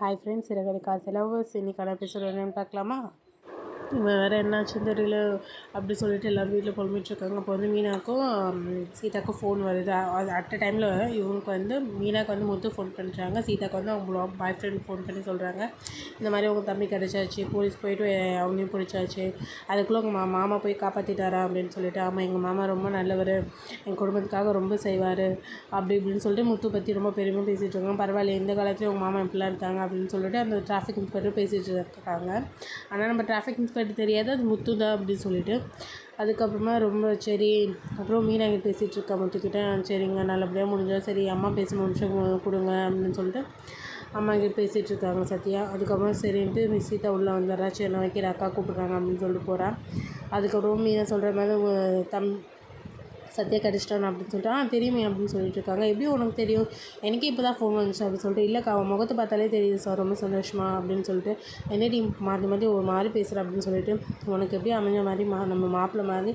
Hi friends, சிறகடி காசு lovers. இன்றைக்கான episode என்னென்னு பார்க்கலாமா? வேறு என்னாச்சுன்னு தெரியல அப்படி சொல்லிட்டு எல்லோரும் வீட்டில் புலம்பிகிட்ருக்காங்க. அப்போ வந்து மீனாக்கும் சீதாக்கும் ஃபோன் வருது. அது அட் அ டைமில் இவங்களுக்கு வந்து மீனாக்கு வந்து முத்து ஃபோன் பண்ணுறாங்க. சீதாக்கு வந்து அவங்க பாய் ஃப்ரெண்ட் ஃபோன் பண்ணி சொல்கிறாங்க, இந்த மாதிரி உங்கள் தம்பி கிடச்சாச்சு, போலீஸ் போய்ட்டு அவனையும் பிடிச்சாச்சு, அதுக்குள்ளே உங்கள் மாமா போய் காப்பாற்றிட்டாரா அப்படின்னு சொல்லிட்டு. ஆமாம், எங்கள் மாமா ரொம்ப நல்லவர், என் குடும்பத்துக்காக ரொம்ப செய்வார் அப்படி இப்படின்னு சொல்லிட்டு முத்து பற்றி ரொம்ப பெருமையாக பேசிகிட்டு இருக்காங்க. பரவாயில்ல, இந்த காலத்துலேயும் உங்கள் மாமா இப்படிலாம் இருக்காங்க அப்படின்னு சொல்லிட்டு அந்த டிராஃபிக் இன்ஸ்பெக்டர் பேசிகிட்டு இருக்காங்க. ஆனால் நம்ம டிராஃபிக் இன்ஸ்பெக்டர் தெரியாது, அது முத்து தான் அப்படின்னு சொல்லிட்டு. அதுக்கப்புறமா ரொம்ப சரி, அப்புறம் மீனாங்க பேசிகிட்டு இருக்கா முத்துக்கிட்ட. சரிங்க, நல்லபடியாக முடிஞ்சால் சரி, அம்மா பேசி நிமிஷம் கொடுங்க அப்படின்னு சொல்லிட்டு அம்மா கிட்ட பேசிகிட்டு இருக்காங்க சத்யா. அதுக்கப்புறம் சரின்ட்டு சீதா உள்ளே வந்துடுறா. சரி, நான் வைக்கிற அக்கா கூப்பிட்றாங்க அப்படின்னு சொல்லிட்டு போகிறான். அதுக்கப்புறம் மீனா சொல்கிற மாதிரி சத்யா கிடச்சிட்டான் அப்படின்னு சொல்லிட்டு தெரியுமே அப்படின்னு சொல்லிட்டு இருக்காங்க. எப்படி உனக்கு தெரியும்? எனக்கே இப்போ தான் ஃபோன் வந்துச்சு அப்படின்னு சொல்லிட்டு. இல்லைக்கா, அவன் முகத்தை பார்த்தாலே தெரியுது சார், ரொம்ப சந்தோஷமா அப்படின்னு சொல்லிட்டு. என்னடி மாற்றி மாற்றி ஒரு மாதிரி பேசுகிற அப்படின்னு சொல்லிட்டு. உனக்கு எப்படி அமைஞ்ச மாதிரி நம்ம மாப்பிள்ளை மாதிரி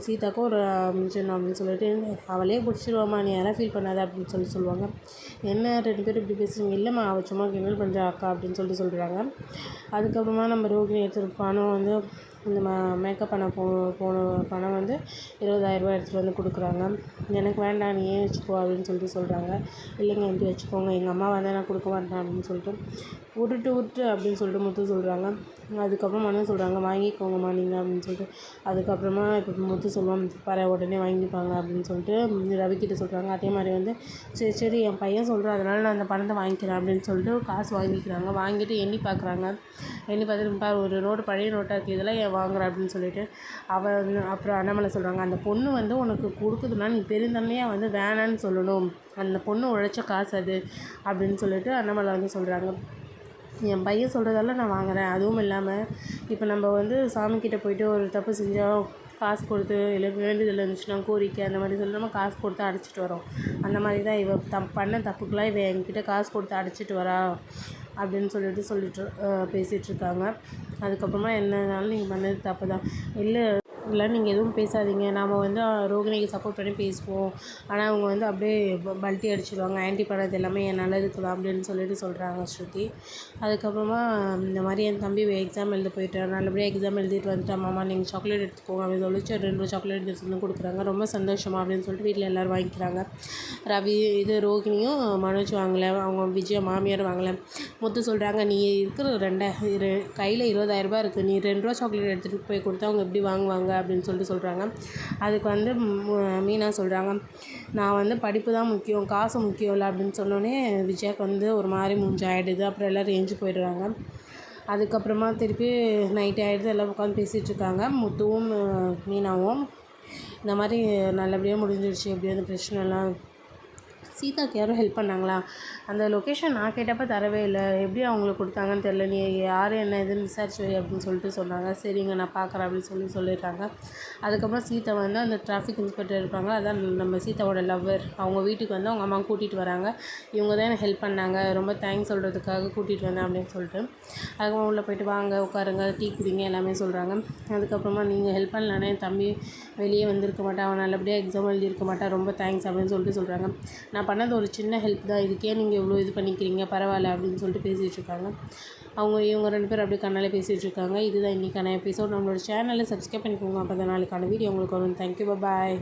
சீதாக்கும் ஒரு அமைஞ்சணும் அப்படின்னு சொல்லிட்டு. அவளே பிடிச்சிருவாம்மா, நீ யாராவது ஃபீல் பண்ணாத அப்படின்னு சொல்லுவாங்க. என்ன 2 பேரும் இப்படி பேசுகிறீங்க? இல்லைம்மா, அவள் சும்மா கிண்டல் பண்ணுறா அக்கா அப்படின்னு சொல்லிட்டு சொல்கிறாங்க. அதுக்கப்புறமா நம்ம ரோகிணி எடுத்துகிட்டு பணம் வந்து இந்த மேக்கப் பண்ண போன பணம் வந்து 20,000 எடுத்துகிட்டு வந்து கொடுக்குறாங்க. எனக்கு வேண்டாம், நீ ஏன் வச்சுக்கோ அப்படின்னு சொல்லிட்டு சொல்கிறாங்க. இல்லைங்க, எப்படி வச்சுக்கோங்க, எங்கள் அம்மா வந்தால் நான் கொடுக்க மாட்டேன் அப்படின்னு சொல்லிட்டு. விட்டு அப்படின்னு சொல்லிட்டு முத்து சொல்கிறாங்க. அதுக்கப்புறம் மனு சொல்கிறாங்க, வாங்கிக்கோங்கம்மா நீங்கள் அப்படின்னு சொல்லிட்டு. அதுக்கப்புறமா இப்போ முத்து சொல்லுவோம், உடனே வாங்கிப்பாங்க அப்படின்னு சொல்லிட்டு ரவிக்கிட்ட சொல்கிறாங்க. அதே மாதிரி வந்து சரி என் பையன் சொல்கிறேன், அதனால் நான் அந்த பணத்தை வாங்கிக்கிறேன் அப்படின்னு சொல்லிட்டு காசு வாங்கிக்கிறாங்க. வாங்கிட்டு எண்ணி பார்க்குறாங்க. எண்ணி பார்த்துட்டு ஒரு நோட்டு, பழைய நோட்டாக இருக்குது, இதெல்லாம் ஏன் வாங்குற அப்படின்னு சொல்லிட்டு. அப்புறம் அண்ணாமலை சொல்கிறாங்க, அந்த பொண்ணு வந்து உனக்கு கொடுக்குதுன்னா நீ பெருந்தன்மையாக வந்து வேணான்னு சொல்லணும், அந்த பொண்ணு உழைச்ச காசு அது அப்படின்னு சொல்லிட்டு அண்ணாமலை வந்து சொல்கிறாங்க. என் பையன் சொல்கிறதால நான் வாங்குகிறேன். அதுவும் இல்லாமல் இப்போ நம்ம வந்து சாமிக்கிட்ட போய்ட்டு ஒரு தப்பு செஞ்சால் காசு கொடுத்து, இல்லை வேண்டுதல் இருந்துச்சுன்னா கோரிக்கை அந்த மாதிரி சொல்லி நம்ம காசு கொடுத்து அடைச்சிட்டு வரோம். அந்த மாதிரி தான் பண்ண தப்புக்கெலாம் என்கிட்ட காசு கொடுத்து அடைச்சிட்டு வரா அப்படின்னு சொல்லிட்டு பேசிகிட்ருக்காங்க. அதுக்கப்புறமா என்னன்னாலும் நீங்கள் பண்ணது தப்பு தான், இல்லை நீங்கள் எதுவும் பேசாதீங்க, நாம் வந்து ரோகிணிக்கு சப்போர்ட் பண்ணி பேசுவோம், ஆனால் அவங்க வந்து அப்படியே பல்ட்டி அடிச்சிடுவாங்க, ஆன்ட்டி பண்ணது எல்லாமே என் நல்லதுக்கு தான் அப்படின்னு சொல்லிட்டு சொல்கிறாங்க ஸ்ருதி. அதுக்கப்புறமா இந்த மாதிரி என் தம்பி எக்ஸாம் எழுத போயிட்டார், நல்லபடியாக எக்ஸாம் எழுதிட்டு வந்துட்டான் மாமா, நீங்கள் சாக்லேட் எடுத்துக்கோங்க அப்படின்னு சொல்லிச்சு 2 சாக்லேட் எடுத்து கொடுக்குறாங்க. ரொம்ப சந்தோஷமா அப்படின்னு சொல்லிட்டு வீட்டில் எல்லோரும் வாங்கிக்கிறாங்க. ரோகிணியும் மனோஜ் வாங்கலை, அவங்க விஜயா மாமியார் வாங்கலை. முத்து சொல்கிறாங்க, நீ இருக்கிற கையில் 20,000 இருக்குது, நீ 2 ரூபா சாக்லேட் எடுத்துகிட்டு போய் கொடுத்தா அவங்க எப்படி வாங்குவாங்க அப்படின்னு சொல்லிட்டு சொல்கிறாங்க. அதுக்கு வந்து மீனா சொல்கிறாங்க, நான் வந்து படிப்பு தான் முக்கியம், காசு முக்கியம் இல்லை அப்படின்னு சொன்னோன்னே விஜயாவுக்கு வந்து ஒரு மாதிரி மூஞ்சி ஆகிடுது. அப்புறம் எல்லோரும் எஞ்சி போயிடுறாங்க. அதுக்கப்புறமா திருப்பி நைட் ஆகிடுது, எல்லாம் உட்காந்து பேசிகிட்ருக்காங்க. முத்துவும் மீனாவும் இந்த மாதிரி நல்லபடியாக முடிஞ்சிடுச்சு, எப்படி அந்த பிரச்சனைலாம். சீதாக்கு யாரும் ஹெல்ப் பண்ணாங்களா? அந்த லொக்கேஷன் நான் கேட்டப்போ தரவே இல்லை, எப்படி அவங்களுக்கு கொடுத்தாங்கன்னு தெரில, நீ யார் என்ன எதுன்னு விசாரிச்சு வை அப்படின்னு சொல்லிட்டு சொன்னாங்க. சரிங்க, நான் பார்க்குறேன் அப்படின்னு சொல்லிடுறாங்க. அதுக்கப்புறம் சீதா வந்து அந்த டிராஃபிக் இன்ஸ்பெக்டர் இருப்பாங்க, அதான் நம்ம சீதாவோட லவ்வர், அவங்க வீட்டுக்கு வந்து அவங்க அம்மா கூட்டிகிட்டு வராங்க. இவங்க தான் எனக்கு ஹெல்ப் பண்ணாங்க, ரொம்ப தேங்க்ஸ் சொல்கிறதுக்காக கூட்டிகிட்டு வந்தேன் அப்படின்னு சொல்லிட்டு. அதுக்கப்புறம் உள்ளே போய்ட்டு வாங்க உட்காருங்க, டீ குடிங்க எல்லாமே சொல்கிறாங்க. அதுக்கப்புறமா நீங்கள் ஹெல்ப் பண்ணலானே என் தம்பி வெளியே வந்திருக்க மாட்டான், அவன் நல்லபடியாக எக்ஸாம் எழுதியிருக்க மாட்டான், ரொம்ப தேங்க்ஸ் அப்படின்னு சொல்லிட்டு சொல்கிறாங்க. நான் பண்ணது ஒரு சின்ன ஹெல்ப் தான், இதுக்கே நீங்கள் இவ்வளோ இது பண்ணிக்கிறீங்க, பரவாயில்ல அப்படின்னு சொல்லிட்டு பேசிகிட்ருக்காங்க. இவங்க 2 பேரும் அப்படியே கண்ணாலே பேசிகிட்ருக்காங்க. இதுதான் இன்றைக்கான எபிசோட். நம்மளோட சேனலை சப்ஸ்கிரைப் பண்ணிக்கோங்க, அப்போ தான் நாளைக்கான வீடியோ உங்களுக்கு வரும். தேங்க்யூ, பாய்.